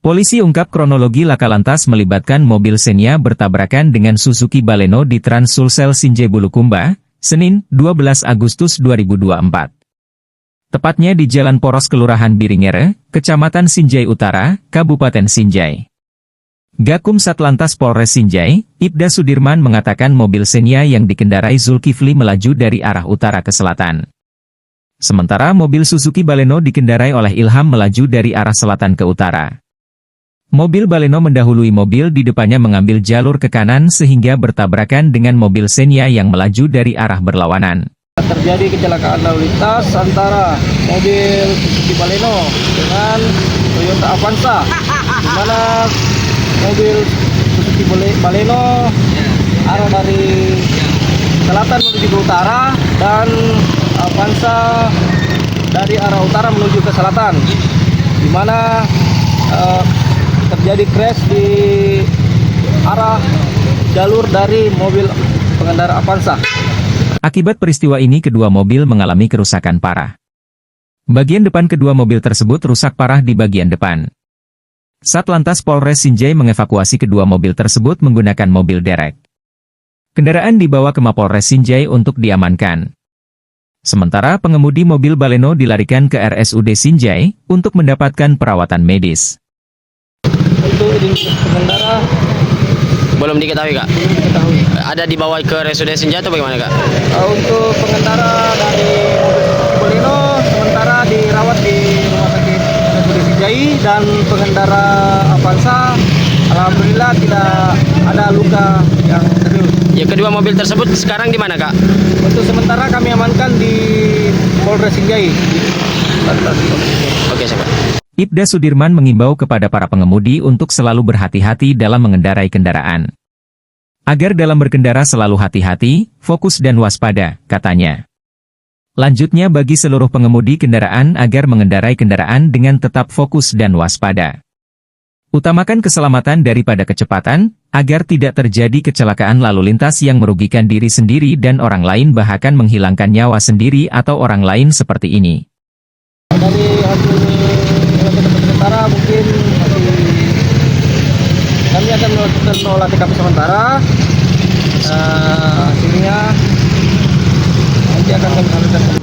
Polisi ungkap kronologi laka lantas melibatkan mobil Xenia bertabrakan dengan Suzuki Baleno di Trans Sulsel Sinjai Bulukumba, Senin, 12 Agustus 2024. Tepatnya di Jalan Poros Kelurahan Biringere, Kecamatan Sinjai Utara, Kabupaten Sinjai. Gakum Satlantas Polres Sinjai, Ibda Sudirman mengatakan mobil Xenia yang dikendarai Zulkifli melaju dari arah utara ke selatan. Sementara mobil Suzuki Baleno dikendarai oleh Ilham melaju dari arah selatan ke utara. Mobil Baleno mendahului mobil di depannya mengambil jalur ke kanan sehingga bertabrakan dengan mobil Xenia yang melaju dari arah berlawanan. Terjadi kecelakaan lalu lintas antara mobil Suzuki Baleno dengan Toyota Avanza, di mana mobil Suzuki Baleno arah dari selatan menuju ke utara dan Avanza dari arah utara menuju ke selatan, di mana terjadi crash di arah jalur dari mobil pengendara Avanza. Akibat peristiwa ini kedua mobil mengalami kerusakan parah. Bagian depan kedua mobil tersebut rusak parah di bagian depan. Satlantas Polres Sinjai mengevakuasi kedua mobil tersebut menggunakan mobil derek. Kendaraan dibawa ke Mapolres Sinjai untuk diamankan. Sementara pengemudi mobil Baleno dilarikan ke RSUD Sinjai untuk mendapatkan perawatan medis. Untuk identitas pengendara belum diketahui, Kak? belum diketahui. Ada dibawa ke RSUD Sinjai atau bagaimana, Kak? Untuk pengendara dari mobil Suzuki Baleno sementara dirawat di Rumah Sakit RSUD Sinjai, dan pengendara Avanza alhamdulillah tidak ada luka yang serius. Ya, kedua mobil tersebut sekarang di mana, Kak? Untuk sementara kami amankan di Polres Sinjai. Oke, siap. Ibda Sudirman mengimbau kepada para pengemudi untuk selalu berhati-hati dalam mengendarai kendaraan. Agar dalam berkendara selalu hati-hati, fokus dan waspada, katanya. Lanjutnya bagi seluruh pengemudi kendaraan agar mengendarai kendaraan dengan tetap fokus dan waspada. Utamakan keselamatan daripada kecepatan, agar tidak terjadi kecelakaan lalu lintas yang merugikan diri sendiri dan orang lain bahkan menghilangkan nyawa sendiri atau orang lain seperti ini. Dari hasil sementara mungkin kami akan melakukan olah TKP sementara. Hasilnya nanti akan kami sampaikan.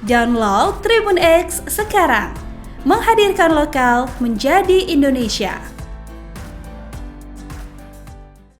Download Tribun X sekarang, menghadirkan lokal menjadi Indonesia.